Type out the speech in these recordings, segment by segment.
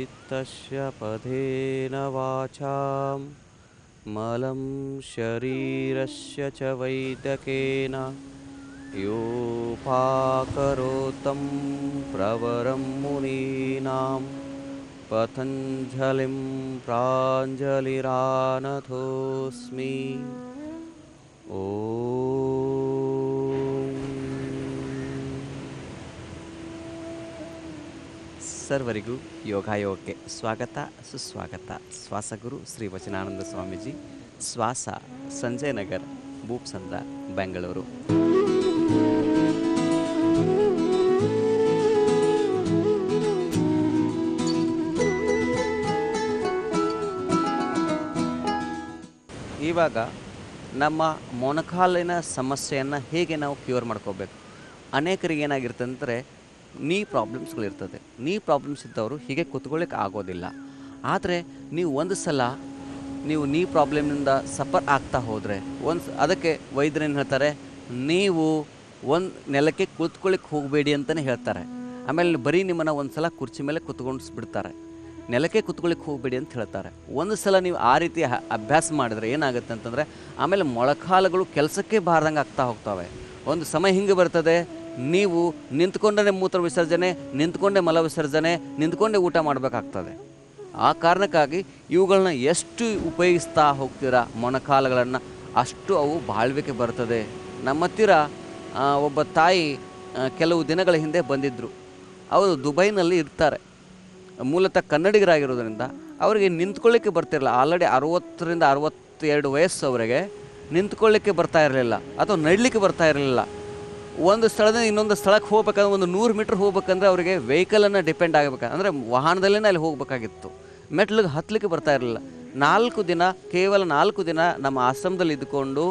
चित्तस्य पदेन वाचां मलं शरीरस्य च वैद्यकेन योपाकरोतं प्रवरं मुनीनां पतञ्जलिं प्राञ्जलिरानतोऽस्मि। ಸರ್ವರಿಗೂ ಯೋಗಾಯೋಗಕ್ಕೆ ಸ್ವಾಗತ ಸುಸ್ವಾಗತ. ಶ್ವಾಸಗುರು ಶ್ರೀ ವಚನಾನಂದ ಸ್ವಾಮೀಜಿ, ಶ್ವಾಸ, ಸಂಜಯ್ ನಗರ್, ಬೂಪ್ಸಂದ್ರ, ಬೆಂಗಳೂರು. ಇವಾಗ ನಮ್ಮ ಮೊಣಕಾಲಿನ ಸಮಸ್ಯೆಯನ್ನು ಹೇಗೆ ನಾವು ಕ್ಯೂರ್ ಮಾಡ್ಕೋಬೇಕು. ಅನೇಕರಿಗೆ ಏನಾಗಿರುತ್ತೆ ಅಂದರೆ ನೀ ಪ್ರಾಬ್ಲಮ್ಸ್ಗಳಿರ್ತದೆ. ನೀ ಪ್ರಾಬ್ಲಮ್ಸ್ ಇದ್ದವರು ಹೀಗೆ ಕೂತ್ಕೊಳ್ಳಿಕ್ಕೆ ಆಗೋದಿಲ್ಲ. ಆದರೆ ನೀವು ಒಂದು ಸಲ ನೀ ಪ್ರಾಬ್ಲಮ್ನಿಂದ ಸಫರ್ ಆಗ್ತಾ ಹೋದರೆ ಅದಕ್ಕೆ ವೈದ್ಯರೇನು ಹೇಳ್ತಾರೆ, ನೀವು ಒಂದು ನೆಲಕ್ಕೆ ಕೂತ್ಕೊಳ್ಳಿಕ್ಕೆ ಹೋಗಬೇಡಿ ಅಂತಲೇ ಹೇಳ್ತಾರೆ. ಆಮೇಲೆ ಬರೀ ನಿಮ್ಮನ್ನು ಒಂದು ಸಲ ಕುರ್ಚಿ ಮೇಲೆ ಕೂತ್ಕೊಂಡಿಸ್ಬಿಡ್ತಾರೆ. ನೆಲಕ್ಕೆ ಕೂತ್ಕೊಳ್ಳಿಕ್ಕೆ ಹೋಗಬೇಡಿ ಅಂತ ಹೇಳ್ತಾರೆ. ಒಂದು ಸಲ ನೀವು ಆ ರೀತಿ ಅಭ್ಯಾಸ ಮಾಡಿದರೆ ಏನಾಗುತ್ತೆ ಅಂತಂದರೆ ಆಮೇಲೆ ಮೊಳಕಾಲುಗಳು ಕೆಲಸಕ್ಕೆ ಬಾರ್ದಂಗೆ ಆಗ್ತಾ ಹೋಗ್ತವೆ. ಒಂದು ಸಮಯ ಹಿಂಗೆ ಬರ್ತದೆ, ನೀವು ನಿಂತ್ಕೊಂಡೇ ಮೂತ್ರ ವಿಸರ್ಜನೆ, ನಿಂತ್ಕೊಂಡೇ ಮಲ ವಿಸರ್ಜನೆ, ನಿಂತ್ಕೊಂಡೇ ಊಟ ಮಾಡಬೇಕಾಗ್ತದೆ. ಆ ಕಾರಣಕ್ಕಾಗಿ ಇವುಗಳನ್ನ ಎಷ್ಟು ಉಪಯೋಗಿಸ್ತಾ ಹೋಗ್ತೀರಾ ಮೊಣಕಾಲುಗಳನ್ನು, ಅಷ್ಟು ಅವು ಬಾಳ್ವಿಕೆ ಬರ್ತದೆ. ನಮ್ಮ ಹತ್ತಿರ ಒಬ್ಬ ತಾಯಿ ಕೆಲವು ದಿನಗಳ ಹಿಂದೆ ಬಂದಿದ್ದರು. ಅವರು ದುಬೈನಲ್ಲಿ ಇರ್ತಾರೆ. ಮೂಲತಃ ಕನ್ನಡಿಗರಾಗಿರೋದ್ರಿಂದ ಅವರಿಗೆ ನಿಂತ್ಕೊಳ್ಳಿಕ್ಕೆ ಬರ್ತಿರಲಿಲ್ಲ. ಆಲ್ರೆಡಿ 60ರಿಂದ 62 ವಯಸ್ಸು ಅವರಿಗೆ. ನಿಂತ್ಕೊಳ್ಳಿಕ್ಕೆ ಬರ್ತಾ ಇರಲಿಲ್ಲ ಅಥವಾ ನಡಲಿಕ್ಕೆ ಬರ್ತಾ ಇರಲಿಲ್ಲ. ಒಂದು ಸ್ಥಳದಿಂದ ಇನ್ನೊಂದು ಸ್ಥಳಕ್ಕೆ ಹೋಗ್ಬೇಕಂದ್ರೆ ಒಂದು 100 ಮೀಟ್ರ್ ಹೋಗ್ಬೇಕಂದ್ರೆ ಅವರಿಗೆ ವೆಹಿಕಲನ್ನು ಡಿಪೆಂಡ್ ಆಗಬೇಕು, ಅಂದರೆ ವಾಹನದಲ್ಲೇ ಅಲ್ಲಿ ಹೋಗಬೇಕಾಗಿತ್ತು. ಮೆಟ್ಲಿಗೆ ಹತ್ತಲಿಕ್ಕೆ ಬರ್ತಾ ಇರಲಿಲ್ಲ. 4 ದಿನ, ಕೇವಲ 4 ದಿನ ನಮ್ಮ ಆಶ್ರಮದಲ್ಲಿ ಇದ್ದುಕೊಂಡು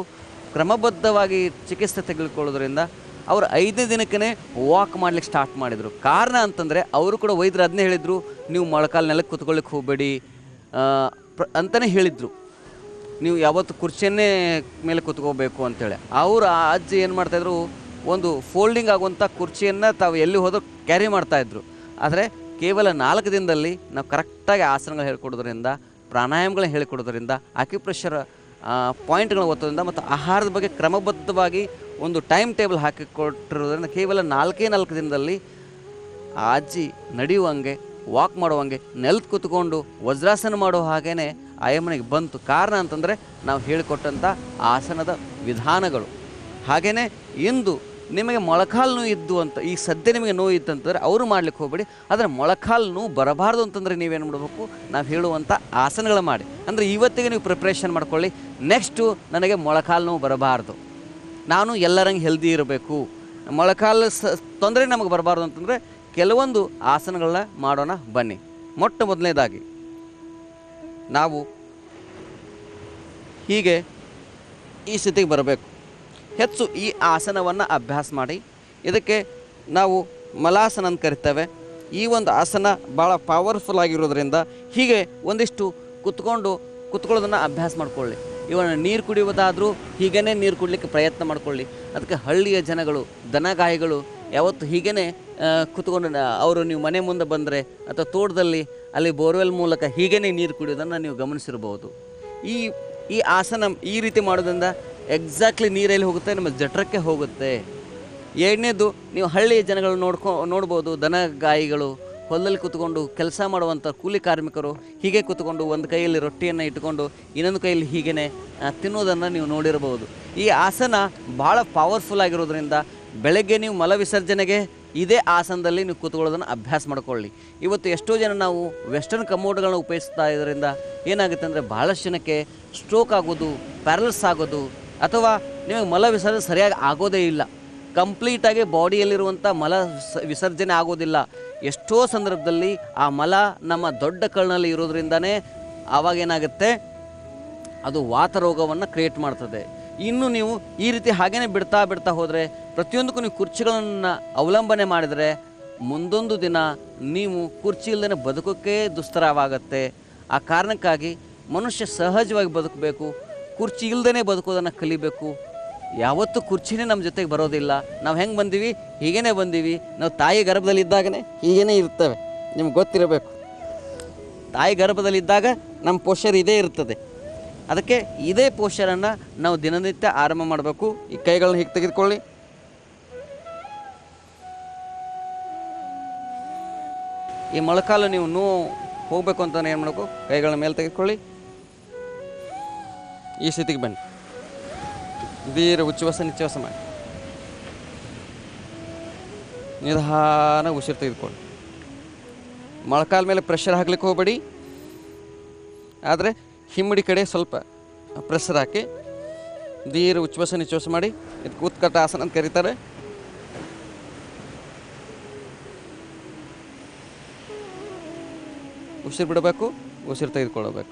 ಕ್ರಮಬದ್ಧವಾಗಿ ಚಿಕಿತ್ಸೆ ತೆಗೆದುಕೊಳ್ಳೋದ್ರಿಂದ ಅವರು 5ನೇ ದಿನಕ್ಕೇ ವಾಕ್ ಮಾಡ್ಲಿಕ್ಕೆ ಸ್ಟಾರ್ಟ್ ಮಾಡಿದರು. ಕಾರಣ ಅಂತಂದರೆ ಅವರು ಕೂಡ ವೈದ್ಯರು ಅದನ್ನೇ ಹೇಳಿದರು, ನೀವು ಮೊಳಕಾಲು ನೆಲಕ್ಕೆ ಕೂತ್ಕೊಳ್ಳಿಕ್ಕೆ ಹೋಗಬೇಡಿ ಅಂತಲೇ ಹೇಳಿದರು. ನೀವು ಯಾವತ್ತು ಕುರ್ಚಿಯನ್ನೇ ಮೇಲೆ ಕೂತ್ಕೋಬೇಕು ಅಂತೇಳಿ. ಅವರು ಆ ಅಜ್ಜಿ ಏನು ಮಾಡ್ತಾಯಿದ್ರು, ಒಂದು ಫೋಲ್ಡಿಂಗ್ ಆಗುವಂಥ ಕುರ್ಚಿಯನ್ನು ತಾವು ಎಲ್ಲಿ ಹೋದರೂ ಕ್ಯಾರಿ ಮಾಡ್ತಾಯಿದ್ರು. ಆದರೆ ಕೇವಲ 4 ದಿನದಲ್ಲಿ ನಾವು ಕರೆಕ್ಟಾಗಿ ಆಸನಗಳು ಹೇಳ್ಕೊಡೋದ್ರಿಂದ, ಪ್ರಾಣಾಯಾಮಗಳನ್ನ ಹೇಳಿಕೊಡೋದ್ರಿಂದ, ಅಕ್ಯುಪ್ರೆಷರ್ ಪಾಯಿಂಟ್ಗಳನ್ನ ಒತ್ತೋದ್ರಿಂದ ಮತ್ತು ಆಹಾರದ ಬಗ್ಗೆ ಕ್ರಮಬದ್ಧವಾಗಿ ಒಂದು ಟೈಮ್ ಟೇಬಲ್ ಹಾಕಿಕೊಟ್ಟಿರೋದ್ರಿಂದ ಕೇವಲ 4 ದಿನದಲ್ಲಿ ಆ ಅಜ್ಜಿ ನಡೆಯುವಂಗೆ, ವಾಕ್ ಮಾಡುವಂಗೆ, ನೆಲದ ಕೂತ್ಕೊಂಡು ವಜ್ರಾಸನ ಮಾಡೋ ಹಾಗೇ ಆಯಮ್ಮನಿಗೆ ಬಂತು. ಕಾರಣ ಅಂತಂದರೆ ನಾವು ಹೇಳಿಕೊಟ್ಟಂಥ ಆಸನದ ವಿಧಾನಗಳು. ಹಾಗೆಯೇ ಇಂದು ನಿಮಗೆ ಮೊಳಕಾಲು ನೋವು ಇದ್ದು ಅಂತ, ಈ ಸದ್ಯ ನಿಮಗೆ ನೋವು ಇತ್ತಂತಂದರೆ ಅವರು ಮಾಡ್ಲಿಕ್ಕೆ ಹೋಗಬೇಡಿ. ಆದರೆ ಮೊಳಕಾಲು ನೋವು ಬರಬಾರ್ದು ಅಂತಂದರೆ ನೀವೇನು ಮಾಡಬೇಕು, ನಾವು ಹೇಳುವಂಥ ಆಸನಗಳು ಮಾಡಿ. ಅಂದರೆ ಇವತ್ತಿಗೆ ನೀವು ಪ್ರಿಪ್ರೇಷನ್ ಮಾಡ್ಕೊಳ್ಳಿ, ನೆಕ್ಸ್ಟು ನನಗೆ ಮೊಳಕಾಲು ನೋವು ಬರಬಾರ್ದು, ನಾನು ಎಲ್ಲರಂಗೆ ಹೆಲ್ದಿ ಇರಬೇಕು, ಮೊಳಕಾಲು ತೊಂದರೆ ನಮಗೆ ಬರಬಾರ್ದು ಅಂತಂದರೆ ಕೆಲವೊಂದು ಆಸನಗಳನ್ನ ಮಾಡೋಣ ಬನ್ನಿ. ಮೊಟ್ಟ ಮೊದಲನೇದಾಗಿ ನಾವು ಹೀಗೆ ಈ ಸ್ಥಿತಿಗೆ ಬರಬೇಕು. ಹೆಚ್ಚು ಈ ಆಸನವನ್ನು ಅಭ್ಯಾಸ ಮಾಡಿ. ಇದಕ್ಕೆ ನಾವು ಮಲಾಸನ ಅಂತ ಕರಿತೇವೆ. ಈ ಒಂದು ಆಸನ ಭಾಳ ಪವರ್ಫುಲ್ ಆಗಿರೋದ್ರಿಂದ ಹೀಗೆ ಒಂದಿಷ್ಟು ಕುತ್ಕೊಳ್ಳೋದನ್ನು ಅಭ್ಯಾಸ ಮಾಡಿಕೊಳ್ಳಿ. ಇವನ್ನ ನೀರು ಕುಡಿಯೋದಾದರೂ ಹೀಗೇ ನೀರು ಕುಡಲಿಕ್ಕೆ ಪ್ರಯತ್ನ ಮಾಡಿಕೊಳ್ಳಿ. ಅದಕ್ಕೆ ಹಳ್ಳಿಯ ಜನಗಳು, ದನಗಾಯಿಗಳು ಯಾವತ್ತು ಹೀಗೇ ಕುತ್ಕೊಂಡು ಅವರು ನೀವು ಮನೆ ಮುಂದೆ ಬಂದರೆ ಅಥವಾ ತೋಟದಲ್ಲಿ ಅಲ್ಲಿ ಬೋರ್ವೆಲ್ ಮೂಲಕ ಹೀಗೇ ನೀರು ಕುಡಿಯೋದನ್ನು ನೀವು ಗಮನಿಸಿರ್ಬೋದು. ಈ ಆಸನ ಈ ರೀತಿ ಮಾಡೋದ್ರಿಂದ ಎಕ್ಸಾಕ್ಟ್ಲಿ ನೀರಲ್ಲಿ ಹೋಗುತ್ತೆ, ನಮ್ಮ ಜಠರಕ್ಕೆ ಹೋಗುತ್ತೆ. ಎರಡನೇದು, ನೀವು ಹಳ್ಳಿಯ ಜನಗಳು ನೋಡ್ಬೋದು. ದನಗಾಯಿಗಳು ಹೊಲದಲ್ಲಿ ಕೂತ್ಕೊಂಡು ಕೆಲಸ ಮಾಡುವಂಥ ಕೂಲಿ ಕಾರ್ಮಿಕರು ಹೀಗೆ ಕೂತ್ಕೊಂಡು ಒಂದು ಕೈಯಲ್ಲಿ ರೊಟ್ಟಿಯನ್ನು ಇಟ್ಕೊಂಡು ಇನ್ನೊಂದು ಕೈಯಲ್ಲಿ ಹೀಗೇ ತಿನ್ನೋದನ್ನು ನೀವು ನೋಡಿರ್ಬೋದು. ಈ ಆಸನ ಭಾಳ ಪವರ್ಫುಲ್ ಆಗಿರೋದ್ರಿಂದ ಬೆಳಗ್ಗೆ ನೀವು ಮಲ ವಿಸರ್ಜನೆಗೆ ಇದೇ ಆಸನದಲ್ಲಿ ನೀವು ಕೂತ್ಕೊಳ್ಳೋದನ್ನು ಅಭ್ಯಾಸ ಮಾಡ್ಕೊಳ್ಳಿ. ಇವತ್ತು ಎಷ್ಟೋ ಜನ ನಾವು ವೆಸ್ಟರ್ನ್ ಕಮೋಡ್ಗಳನ್ನ ಉಪಯೋಗಿಸ್ತಾ ಇರೋದ್ರಿಂದ ಏನಾಗುತ್ತೆ ಅಂದರೆ ಭಾಳಷ್ಟು ಜನಕ್ಕೆ ಸ್ಟ್ರೋಕ್ ಆಗೋದು, ಪ್ಯಾರಲಿಸ್ ಆಗೋದು, ಅಥವಾ ನಿಮಗೆ ಮಲ ವಿಸರ್ಜನೆ ಸರಿಯಾಗಿ ಆಗೋದೇ ಇಲ್ಲ. ಕಂಪ್ಲೀಟಾಗಿ ಬಾಡಿಯಲ್ಲಿರುವಂಥ ಮಲ ವಿಸರ್ಜನೆ ಆಗೋದಿಲ್ಲ. ಎಷ್ಟೋ ಸಂದರ್ಭದಲ್ಲಿ ಆ ಮಲ ನಮ್ಮ ದೊಡ್ಡ ಕಣ್ಣಲ್ಲಿ ಇರೋದ್ರಿಂದನೇ ಆವಾಗೇನಾಗುತ್ತೆ, ಅದು ವಾತ ರೋಗವನ್ನು ಕ್ರಿಯೇಟ್ ಮಾಡ್ತದೆ. ಇನ್ನು ನೀವು ಈ ರೀತಿ ಹಾಗೇ ಬಿಡ್ತಾ ಹೋದರೆ, ಪ್ರತಿಯೊಂದಕ್ಕೂ ನೀವು ಕುರ್ಚಿಗಳನ್ನು ಅವಲಂಬನೆ ಮಾಡಿದರೆ ಮುಂದೊಂದು ದಿನ ನೀವು ಕುರ್ಚಿ ಇಲ್ಲದೇ ಬದುಕೋಕ್ಕೆ ದುಸ್ತರವಾಗತ್ತೆ. ಆ ಕಾರಣಕ್ಕಾಗಿ ಮನುಷ್ಯ ಸಹಜವಾಗಿ ಬದುಕಬೇಕು, ಕುರ್ಚಿ ಇಲ್ಲದೇ ಬದುಕೋದನ್ನು ಕಲಿಬೇಕು. ಯಾವತ್ತೂ ಕುರ್ಚಿನೇ ನಮ್ಮ ಜೊತೆಗೆ ಬರೋದಿಲ್ಲ. ನಾವು ಹೆಂಗೆ ಬಂದೀವಿ ಹೀಗೇ ಬಂದೀವಿ. ನಾವು ತಾಯಿ ಗರ್ಭದಲ್ಲಿ ಇದ್ದಾಗನೇ ಹೀಗೇ ಇರ್ತವೆ, ನಿಮ್ಗೆ ಗೊತ್ತಿರಬೇಕು. ತಾಯಿ ಗರ್ಭದಲ್ಲಿದ್ದಾಗ ನಮ್ಮ ಪೋಶ್ಚರ್ ಇದೇ ಇರ್ತದೆ. ಅದಕ್ಕೆ ಇದೇ ಪೋಶ್ಚರನ್ನು ನಾವು ದಿನನಿತ್ಯ ಆರಂಭ ಮಾಡಬೇಕು. ಈ ಕೈಗಳನ್ನ ಹೀಗೆ ತೆಗೆದುಕೊಳ್ಳಿ. ಈ ಮೊಳಕಾಲು ನೀವು ಹೋಗಬೇಕು ಅಂತ ಏನು ಮಾಡಬೇಕು, ಕೈಗಳ ಮೇಲೆ ತೆಗೆದುಕೊಳ್ಳಿ. ಈ ಸ್ಥಿತಿಗೆ ಬನ್ನಿ. ದೀರ್ಘ ಉಚ್ಛ್ವಾಸ ನಿಶ್ವಾಸ ಮಾಡಿ ನಿಧಾನ ಉಸಿರು ತೆಗೆದುಕೊಳ್ಳಿ. ಮೊಳಕಾಲ ಮೇಲೆ ಪ್ರೆಷರ್ ಹಾಕ್ಲಿಕ್ಕೆ ಹೋಗಬೇಡಿ, ಆದರೆ ಹಿಮ್ಮಡಿ ಕಡೆ ಸ್ವಲ್ಪ ಪ್ರೆಷರ್ ಹಾಕಿ ದೀರ್ಘ ಉಚ್ಛ್ವಾಸ ನಿಶ್ವಾಸ ಮಾಡಿ. ಇದಕ್ಕೆ ಉತ್ಕಟ ಆಸನ ಅಂತ ಕರೀತಾರೆ. ಉಸಿರು ಬಿಡಬೇಕು, ಉಸಿರು ತೆಗೆದುಕೊಳ್ಳಬೇಕು.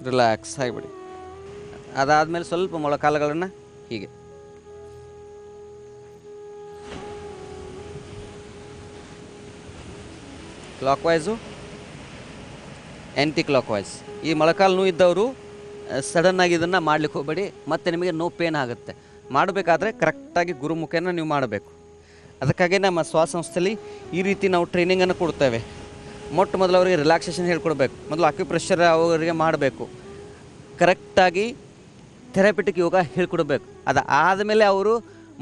ರಿಲ್ಯಾಕ್ಸ್ ಆಗಿಬಿಡಿ. ಅದಾದಮೇಲೆ ಸ್ವಲ್ಪ ಮೊಳಕಾಲುಗಳನ್ನು ಹೀಗೆ clockwise, anticlockwise. ಈ ಮೊಳಕಾಲು ನೋವು ಇದ್ದವರು ಸಡನ್ನಾಗಿ ಇದನ್ನು ಮಾಡ್ಲಿಕ್ಕೆ ಹೋಗಬೇಡಿ, ಮತ್ತು ನಿಮಗೆ ನೋ ಪೇನ್ ಆಗುತ್ತೆ. ಮಾಡಬೇಕಾದ್ರೆ ಕರೆಕ್ಟಾಗಿ ಗುರುಮುಖೇನ ನೀವು ಮಾಡಬೇಕು. ಅದಕ್ಕಾಗಿ ನಮ್ಮ ಸಂಸ್ಥೆಯಲ್ಲಿ ಈ ರೀತಿ ನಾವು ಟ್ರೈನಿಂಗನ್ನು ಕೊಡ್ತೇವೆ. ಮೊಟ್ಟ ಮೊದಲು ಅವರಿಗೆ ರಿಲ್ಯಾಕ್ಸೇಷನ್ ಹೇಳ್ಕೊಡ್ಬೇಕು. ಮೊದಲು ಅಕ್ಯುಪ್ರೆಷರ್ ಅವರಿಗೆ ಮಾಡಬೇಕು. ಕರೆಕ್ಟಾಗಿ ಥೆರಪಿಟಿಕ್ ಯೋಗ ಹೇಳ್ಕೊಡ್ಬೇಕು. ಅದಾದಮೇಲೆ ಅವರು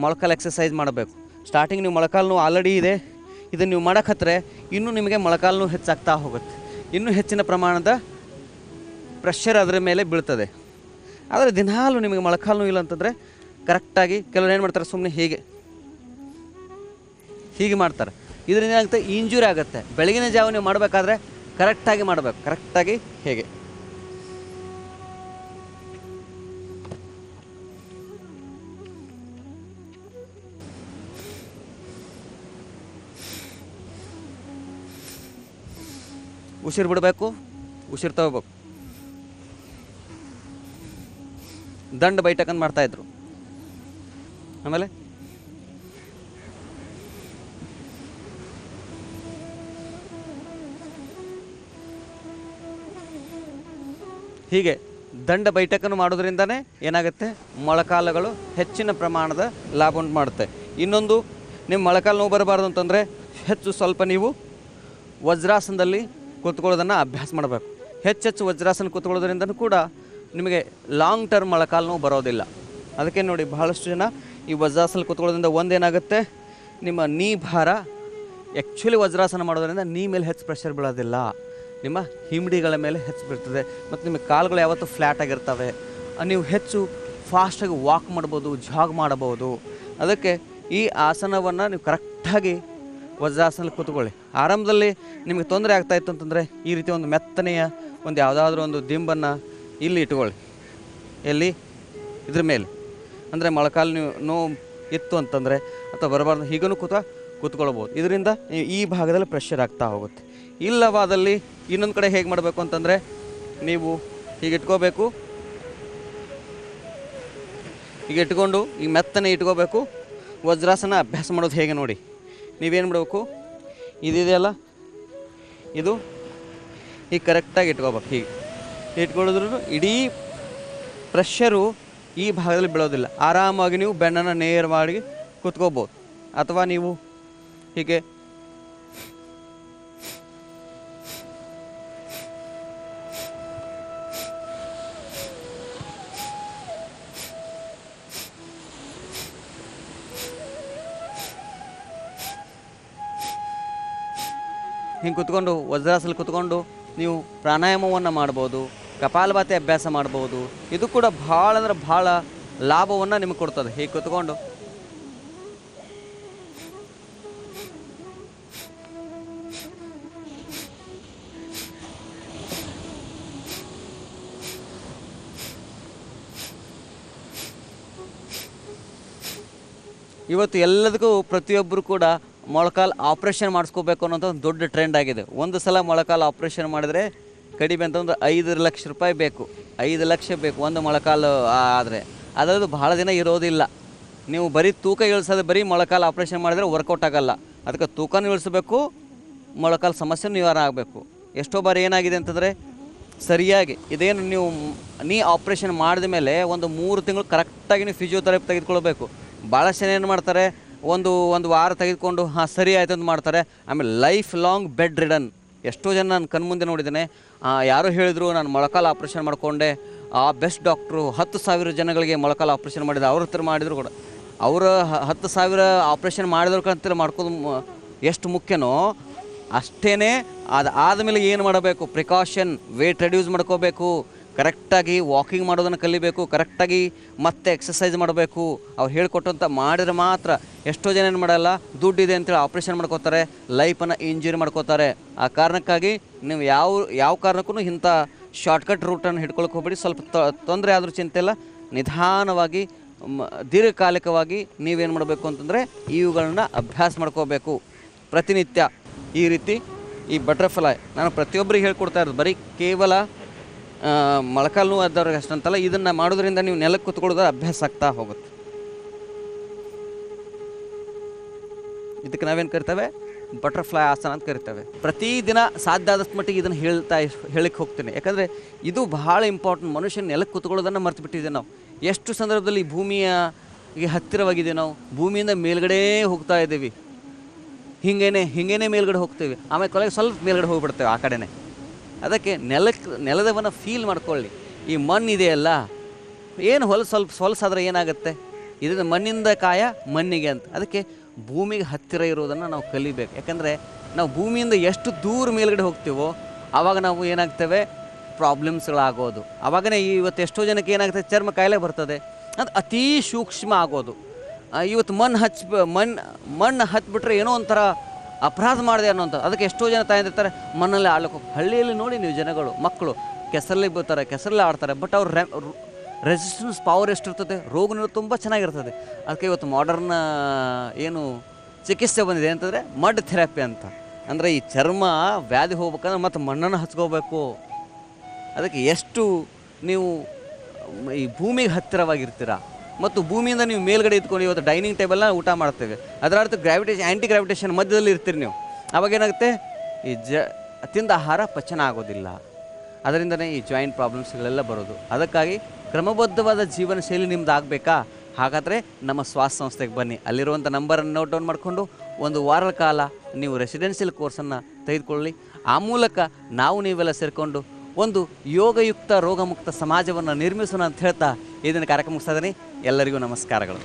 ಮೊಳಕಾಲು ಎಕ್ಸಸೈಸ್ ಮಾಡಬೇಕು. ಸ್ಟಾರ್ಟಿಂಗ್ ನೀವು ಮೊಳಕಾಲು ನೋವು ಆಲ್ರೆಡಿ ಇದೆ, ಇದನ್ನು ನೀವು ಮಾಡೋಕ್ಕತ್ರೆ ಇನ್ನೂ ನಿಮಗೆ ಮೊಳಕಾಲು ನೋವು ಹೆಚ್ಚಾಗ್ತಾ ಹೋಗುತ್ತೆ. ಇನ್ನೂ ಹೆಚ್ಚಿನ ಪ್ರಮಾಣದ ಪ್ರೆಷರ್ ಅದರ ಮೇಲೆ ಬೀಳ್ತದೆ. ಆದರೆ ದಿನಾಲೂ ನಿಮಗೆ ಮೊಳಕಾಲು ನೋವು ಇಲ್ಲ ಅಂತಂದರೆ ಕರೆಕ್ಟಾಗಿ ಕೆಲವರು ಏನು ಮಾಡ್ತಾರೆ, ಸುಮ್ಮನೆ ಹೀಗೆ ಮಾಡ್ತಾರೆ. ಇದರಿಂದ ಏನಾಗುತ್ತೆ, ಇಂಜುರಿ ಆಗುತ್ತೆ. ಬೆಳಗಿನ ಜಾವ ನೀವು ಮಾಡಬೇಕಾದ್ರೆ ಕರೆಕ್ಟಾಗಿ ಮಾಡಬೇಕು. ಕರೆಕ್ಟಾಗಿ ಹೇಗೆ ಉಸಿರು ಬಿಡಬೇಕು, ಉಸಿರು ತಗೋಬೇಕು. ದಂಡ ಬೈಟಕಂದು ಮಾಡ್ತಾಯಿದ್ರು. ಆಮೇಲೆ ಹೀಗೆ ದಂಡ ಬೈಠಕನ್ನು ಮಾಡೋದ್ರಿಂದನೇ ಏನಾಗುತ್ತೆ, ಮೊಳಕಾಲುಗಳು ಹೆಚ್ಚಿನ ಪ್ರಮಾಣದ ಲಾಭ ಉಂಟು ಮಾಡುತ್ತೆ. ಇನ್ನೊಂದು, ನಿಮ್ಮ ಮೊಳಕಾಲು ನೋವು ಬರಬಾರ್ದು ಅಂತಂದರೆ ಹೆಚ್ಚು ಸ್ವಲ್ಪ ನೀವು ವಜ್ರಾಸನದಲ್ಲಿ ಕೂತ್ಕೊಳ್ಳೋದನ್ನು ಅಭ್ಯಾಸ ಮಾಡಬೇಕು. ಹೆಚ್ಚೆಚ್ಚು ವಜ್ರಾಸನ ಕೂತ್ಕೊಳ್ಳೋದ್ರಿಂದನೂ ಕೂಡ ನಿಮಗೆ ಲಾಂಗ್ ಟರ್ಮ್ ಮೊಳಕಾಲು ನೋವು ಬರೋದಿಲ್ಲ. ಅದಕ್ಕೆ ನೋಡಿ, ಬಹಳಷ್ಟು ಜನ ಈ ವಜ್ರಾಸನ ಕೂತ್ಕೊಳ್ಳೋದ್ರಿಂದ ಒಂದೇನಾಗುತ್ತೆ, ನಿಮ್ಮ ನೀ ಭಾರ ಆ್ಯಕ್ಚುಲಿ ವಜ್ರಾಸನ ಮಾಡೋದ್ರಿಂದ ನೀ ಮೇಲೆ ಹೆಚ್ಚು ಪ್ರೆಷರ್ ಬೀಳೋದಿಲ್ಲ, ನಿಮ್ಮ ಹಿಮ್ಮಡಿಗಳ ಮೇಲೆ ಹೆಚ್ಚು ಬೀಳ್ತದೆ. ಮತ್ತು ನಿಮ್ಮ ಕಾಲುಗಳು ಯಾವತ್ತೂ ಫ್ಲ್ಯಾಟ್ ಆಗಿರ್ತವೆ. ನೀವು ಹೆಚ್ಚು ಫಾಸ್ಟಾಗಿ ವಾಕ್ ಮಾಡ್ಬೋದು, ಜಾಗ್ ಮಾಡಬಹುದು. ಅದಕ್ಕೆ ಈ ಆಸನವನ್ನು ನೀವು ಕರೆಕ್ಟಾಗಿ ವಜ್ರಾಸನ ಕೂತ್ಕೊಳ್ಳಿ. ಆರಂಭದಲ್ಲಿ ನಿಮಗೆ ತೊಂದರೆ ಆಗ್ತಾಯಿತ್ತು ಅಂತಂದರೆ ಈ ರೀತಿ ಒಂದು ಮೆತ್ತನೆಯ ಯಾವುದಾದ್ರೂ ಒಂದು ದಿಂಬನ್ನು ಇಲ್ಲಿ ಇಟ್ಕೊಳ್ಳಿ. ಎಲ್ಲಿ, ಇದ್ರ ಮೇಲೆ. ಅಂದರೆ ಮೊಳಕಾಲು ನೀವು ನೋವು ಇತ್ತು ಅಂತಂದರೆ ಅಥವಾ ಬರಬಾರ್ದು ಹೀಗೂ ಕೂತ್ಕೊಳ್ಬೋದು. ಇದರಿಂದ ಈ ಭಾಗದಲ್ಲಿ ಪ್ರೆಷರ್ ಆಗ್ತಾ ಹೋಗುತ್ತೆ. ಇಲ್ಲವಾದಲ್ಲಿ ಇನ್ನೊಂದು ಕಡೆ ಹೇಗೆ ಮಾಡಬೇಕು ಅಂತಂದರೆ, ನೀವು ಹೀಗೆ ಇಟ್ಕೋಬೇಕು. ಹೀಗೆ ಇಟ್ಕೊಂಡು ಈ ಮೆತ್ತನೆ ಇಟ್ಕೋಬೇಕು. ವಜ್ರಾಸನ ಅಭ್ಯಾಸ ಮಾಡೋದು ಹೇಗೆ ನೋಡಿ. ನೀವೇನು ಮಾಡಬೇಕು, ಇದೆಯಲ್ಲ ಇದು ಈಗ ಕರೆಕ್ಟಾಗಿ ಇಟ್ಕೋಬೇಕು. ಹೀಗೆ ಇಟ್ಕೊಳ್ಳೋದ್ರೂ ಇಡೀ ಪ್ರೆಷರು ಈ ಭಾಗದಲ್ಲಿ ಬೀಳೋದಿಲ್ಲ. ಆರಾಮಾಗಿ ನೀವು ಬೆನ್ನನ್ನು ನೇರ ಮಾಡಿ ಕೂತ್ಕೋಬೋದು. ಅಥವಾ ನೀವು ಹೀಗೆ ಹಿಂಗೆ ಕೂತ್ಕೊಂಡು ವಜ್ರಾಸನ ಕೂತ್ಕೊಂಡು ನೀವು ಪ್ರಾಣಾಯಾಮವನ್ನು ಮಾಡ್ಬೋದು, ಕಪಾಲಭಾತಿ ಅಭ್ಯಾಸ ಮಾಡ್ಬೋದು. ಇದು ಕೂಡ ಭಾಳ ಅಂದ್ರೆ ಭಾಳ ಲಾಭವನ್ನು ನಿಮಗೆ ಕೊಡ್ತದೆ. ಹೀಗೆ ಕೂತ್ಕೊಂಡು ಇವತ್ತು ಎಲ್ಲದಕ್ಕೂ ಪ್ರತಿಯೊಬ್ಬರು ಕೂಡ ಮೊಳಕಾಲು ಆಪ್ರೇಷನ್ ಮಾಡಿಸ್ಕೋಬೇಕು ಅನ್ನೋದು ಒಂದು ದೊಡ್ಡ ಟ್ರೆಂಡ್ ಆಗಿದೆ. ಒಂದು ಸಲ ಮೊಳಕಾಲು ಆಪ್ರೇಷನ್ ಮಾಡಿದ್ರೆ ಕಡಿಮೆ ಅಂತಂದ್ರೆ 5 ಲಕ್ಷ ರೂಪಾಯಿ ಬೇಕು. 5 ಲಕ್ಷ ಬೇಕು ಒಂದು ಮೊಳಕಾಲು ಆದರೆ. ಅದರದ್ದು ಭಾಳ ದಿನ ಇರೋದಿಲ್ಲ. ನೀವು ಬರೀ ತೂಕ ಇಳಿಸೋದು, ಬರೀ ಮೊಳಕಾಲು ಆಪ್ರೇಷನ್ ಮಾಡಿದ್ರೆ ವರ್ಕೌಟ್ ಆಗೋಲ್ಲ. ಅದಕ್ಕೆ ತೂಕನೂ ಇಳಿಸ್ಬೇಕು, ಮೊಳಕಾಲು ಸಮಸ್ಯೆ ನಿವಾರಣೆ ಆಗಬೇಕು. ಎಷ್ಟೋ ಬಾರಿ ಏನಾಗಿದೆ ಅಂತಂದರೆ, ಸರಿಯಾಗಿ ಇದೇನು ನೀವು ನೀ ಆಪ್ರೇಷನ್ ಮಾಡಿದ ಮೇಲೆ ಒಂದು 3 ತಿಂಗಳು ಕರೆಕ್ಟಾಗಿ ನೀವು ಫಿಸಿಯೋಥೆರಪಿ ತೆಗೆದುಕೊಳ್ಬೇಕು. ಭಾಳಷ್ಟು ಜನ ಏನು ಮಾಡ್ತಾರೆ, ಒಂದು ವಾರ ತೆಗೆದುಕೊಂಡು ಹಾಂ ಸರಿ ಆಯ್ತು ಅಂತ ಮಾಡ್ತಾರೆ. ಆಮೇಲೆ ಲೈಫ್ ಲಾಂಗ್ ಬೆಡ್ ರಿಡನ್. ಎಷ್ಟೋ ಜನ ನಾನು ಕಣ್ಮುಂದೆ ನೋಡಿದ್ದೇನೆ. ಯಾರೋ ಹೇಳಿದ್ರು ನಾನು ಮೊಳಕಾಲು ಆಪ್ರೇಷನ್ ಮಾಡಿಕೊಂಡೆ, ಆ ಬೆಸ್ಟ್ ಡಾಕ್ಟ್ರು 10,000 ಜನಗಳಿಗೆ ಮೊಳಕಾಲು ಆಪ್ರೇಷನ್ ಮಾಡಿದ್ರು, ಅವ್ರ ಹತ್ರ ಮಾಡಿದ್ರು ಕೂಡ ಅವರ 10,000 ಆಪ್ರೇಷನ್ ಮಾಡಿದ್ರಕ್ಕಂತ ಮಾಡ್ಕೋದು ಎಷ್ಟು ಮುಖ್ಯನೋ ಅಷ್ಟೇ ಅದಾದಮೇಲೆ ಏನು ಮಾಡಬೇಕು, ಪ್ರಿಕಾಷನ್, ವೇಟ್ ರೆಡ್ಯೂಸ್ ಮಾಡ್ಕೋಬೇಕು, ಕರೆಕ್ಟಾಗಿ ವಾಕಿಂಗ್ ಮಾಡೋದನ್ನು ಕಲಿಬೇಕು, ಕರೆಕ್ಟಾಗಿ ಮತ್ತೆ ಎಕ್ಸಸೈಸ್ ಮಾಡಬೇಕು. ಅವ್ರು ಹೇಳ್ಕೊಟ್ಟಂಥ ಮಾಡಿದ್ರೆ ಮಾತ್ರ. ಎಷ್ಟೋ ಜನ ಏನು ಮಾಡಲ್ಲ, ದುಡ್ಡಿದೆ ಅಂತೇಳಿ ಆಪ್ರೇಷನ್ ಮಾಡ್ಕೋತಾರೆ, ಲೈಫನ್ನು ಇಂಜುರಿ ಮಾಡ್ಕೋತಾರೆ. ಆ ಕಾರಣಕ್ಕಾಗಿ ನೀವು ಯಾವ ಕಾರಣಕ್ಕೂ ಇಂಥ ಶಾರ್ಟ್ಕಟ್ ರೂಟನ್ನು ಹಿಡ್ಕೊಳಕ್ಕೆ ಹೋಗ್ಬೇಡಿ. ಸ್ವಲ್ಪ ತೊಂದರೆ ಆದರೂ ಚಿಂತೆ ಇಲ್ಲ, ನಿಧಾನವಾಗಿ ದೀರ್ಘಕಾಲಿಕವಾಗಿ ನೀವೇನು ಮಾಡಬೇಕು ಅಂತಂದರೆ ಇವುಗಳನ್ನ ಅಭ್ಯಾಸ ಮಾಡ್ಕೋಬೇಕು ಪ್ರತಿನಿತ್ಯ. ಈ ರೀತಿ ಈ ಬಟರ್ಫ್ಲೈ ನಾನು ಪ್ರತಿಯೊಬ್ಬರಿಗೆ ಹೇಳ್ಕೊಡ್ತಾ ಇರೋದು, ಬರೀ ಕೇವಲ ಮೊಳಕಾಲು ನೋವು ಆದವ್ರಿಗೆ ಅಷ್ಟಂತಲ್ಲ, ಇದನ್ನು ಮಾಡೋದ್ರಿಂದ ನೀವು ನೆಲಕ್ಕೆ ಕೂತ್ಕೊಳ್ಳೋದ್ರ ಅಭ್ಯಾಸ ಆಗ್ತಾ ಹೋಗುತ್ತೆ. ಇದಕ್ಕೆ ನಾವೇನು ಕರಿತೇವೆ, ಬಟರ್ಫ್ಲೈ ಆಸನ ಅಂತ ಕರಿತೇವೆ. ಪ್ರತಿದಿನ ಸಾಧ್ಯ ಆದಷ್ಟು ಮಟ್ಟಿಗೆ ಇದನ್ನು ಹೇಳಿಕ್ಕೆ ಹೋಗ್ತೀನಿ, ಯಾಕಂದರೆ ಇದು ಬಹಳ ಇಂಪಾರ್ಟೆಂಟ್. ಮನುಷ್ಯನ ನೆಲಕ್ಕೆ ಕೂತ್ಕೊಳ್ಳೋದನ್ನು ಮರ್ತು ಬಿಟ್ಟಿದ್ದೇವೆ ನಾವು. ಎಷ್ಟು ಸಂದರ್ಭದಲ್ಲಿ ಭೂಮಿಯ ಹತ್ತಿರವಾಗಿದೆ, ನಾವು ಭೂಮಿಯಿಂದ ಮೇಲ್ಗಡೆ ಹೋಗ್ತಾ ಇದ್ದೀವಿ, ಹಿಂಗೇನೆ ಮೇಲ್ಗಡೆ ಹೋಗ್ತೀವಿ, ಆಮೇಲೆ ಕೊನೆಗೆ ಸ್ವಲ್ಪ ಮೇಲ್ಗಡೆ ಹೋಗಿಬಿಡ್ತೇವೆ ಆ ಕಡೆನೇ. ಅದಕ್ಕೆ ನೆಲದವನ್ನು ಫೀಲ್ ಮಾಡ್ಕೊಳ್ಳಿ. ಈ ಮಣ್ಣಿದೆಯಲ್ಲ, ಏನು ಹೊಲಸಾದ್ರೆ ಏನಾಗುತ್ತೆ, ಇದನ್ನು ಮಣ್ಣಿಂದ ಕಾಯ ಮಣ್ಣಿಗೆ ಅಂತ. ಅದಕ್ಕೆ ಭೂಮಿಗೆ ಹತ್ತಿರ ಇರೋದನ್ನು ನಾವು ಕಲಿಬೇಕು. ಯಾಕಂದರೆ ನಾವು ಭೂಮಿಯಿಂದ ಎಷ್ಟು ದೂರ ಮೇಲ್ಗಡೆ ಹೋಗ್ತೀವೋ ಆವಾಗ ನಾವು ಏನಾಗ್ತೇವೆ, ಪ್ರಾಬ್ಲಮ್ಸ್ಗಳಾಗೋದು. ಆವಾಗನೇ ಇವತ್ತು ಎಷ್ಟೋ ಜನಕ್ಕೆ ಏನಾಗ್ತದೆ, ಚರ್ಮ ಕಾಯಿಲೆ ಬರ್ತದೆ. ಅದು ಅತೀ ಸೂಕ್ಷ್ಮ ಆಗೋದು. ಇವತ್ತು ಮಣ್ಣು ಹಚ್ಬಿಟ್ರೆ ಏನೋ ಒಂಥರ ಅಪರಾಧ ಮಾಡಿದೆ ಅನ್ನೋಂಥ. ಅದಕ್ಕೆ ಎಷ್ಟೋ ಜನ ತಾಯಿರ್ತಾರೆ ಮಣ್ಣಲ್ಲಿ ಆಡ್ಲಿಕ್ಕೆ ಹೋಗಿ. ಹಳ್ಳಿಯಲ್ಲಿ ನೋಡಿ ನೀವು ಜನಗಳು, ಮಕ್ಕಳು ಕೆಸರಲ್ಲಿ ಬರ್ತಾರೆ, ಕೆಸರಲ್ಲಿ ಆಡ್ತಾರೆ, ಬಟ್ ಅವ್ರ ರೆಸಿಸ್ಟೆನ್ಸ್ ಪವರ್ ಎಷ್ಟಿರ್ತದೆ, ರೋಗ ನಿರೋಧ ತುಂಬ ಚೆನ್ನಾಗಿರ್ತದೆ. ಅದಕ್ಕೆ ಇವತ್ತು ಮಾಡರ್ನ್ ಏನು ಚಿಕಿತ್ಸೆ ಬಂದಿದೆ ಅಂತಂದರೆ ಮಡ್ ಥೆರಪಿ ಅಂತ. ಅಂದರೆ ಈ ಚರ್ಮ ವ್ಯಾಧಿ ಹೋಗ್ಬೇಕಂದ್ರೆ ಮತ್ತು ಮಣ್ಣನ್ನು ಹಚ್ಕೋಬೇಕು. ಅದಕ್ಕೆ ಎಷ್ಟು ನೀವು ಈ ಭೂಮಿಗೆ ಹತ್ತಿರವಾಗಿರ್ತೀರ ಮತ್ತು ಭೂಮಿಯಿಂದ ನೀವು ಮೇಲ್ಗಡೆ ಇದ್ಕೊಂಡು ಇವತ್ತು ಡೈನಿಂಗ್ ಟೇಬಲ್ನ ಊಟ ಮಾಡ್ತೇವೆ, ಅದರ ಅರ್ಥ ಆ್ಯಂಟಿ ಗ್ರಾವಿಟೇಷನ್ ಮಧ್ಯದಲ್ಲಿ ಇರ್ತೀರಿ ನೀವು. ಆವಾಗ ಏನಾಗುತ್ತೆ, ಈ ತಿಂದ ಆಹಾರ ಪಚನ ಆಗೋದಿಲ್ಲ. ಅದರಿಂದನೇ ಈ ಜಾಯಿಂಟ್ ಪ್ರಾಬ್ಲಮ್ಸ್ಗಳೆಲ್ಲ ಬರೋದು. ಅದಕ್ಕಾಗಿ ಕ್ರಮಬದ್ಧವಾದ ಜೀವನ ಶೈಲಿ ನಿಮ್ದು ಆಗಬೇಕಾ? ಹಾಗಾದರೆ ನಮ್ಮ ಸ್ವಾಸ್ಥ್ಯ ಸಂಸ್ಥೆಗೆ ಬನ್ನಿ. ಅಲ್ಲಿರುವಂಥ ನಂಬರನ್ನು ನೋಟ್ ಡೌನ್ ಮಾಡಿಕೊಂಡು ಒಂದು ವಾರದ ಕಾಲ ನೀವು ರೆಸಿಡೆನ್ಷಿಯಲ್ ಕೋರ್ಸನ್ನು ತೆಗೆದುಕೊಳ್ಳಿ. ಆ ಮೂಲಕ ನೀವೆಲ್ಲ ಸೇರಿಕೊಂಡು ಒಂದು ಯೋಗಯುಕ್ತ ರೋಗಮುಕ್ತ ಸಮಾಜವನ್ನು ನಿರ್ಮಿಸೋಣ ಅಂತ ಹೇಳ್ತಾ ಇದನ್ನು ಕಾರ್ಯಕ್ರಮ ಮುಗಿಸ್ತಾ ಇದ್ದೀನಿ. ಎಲ್ಲರಿಗೂ ನಮಸ್ಕಾರಗಳು.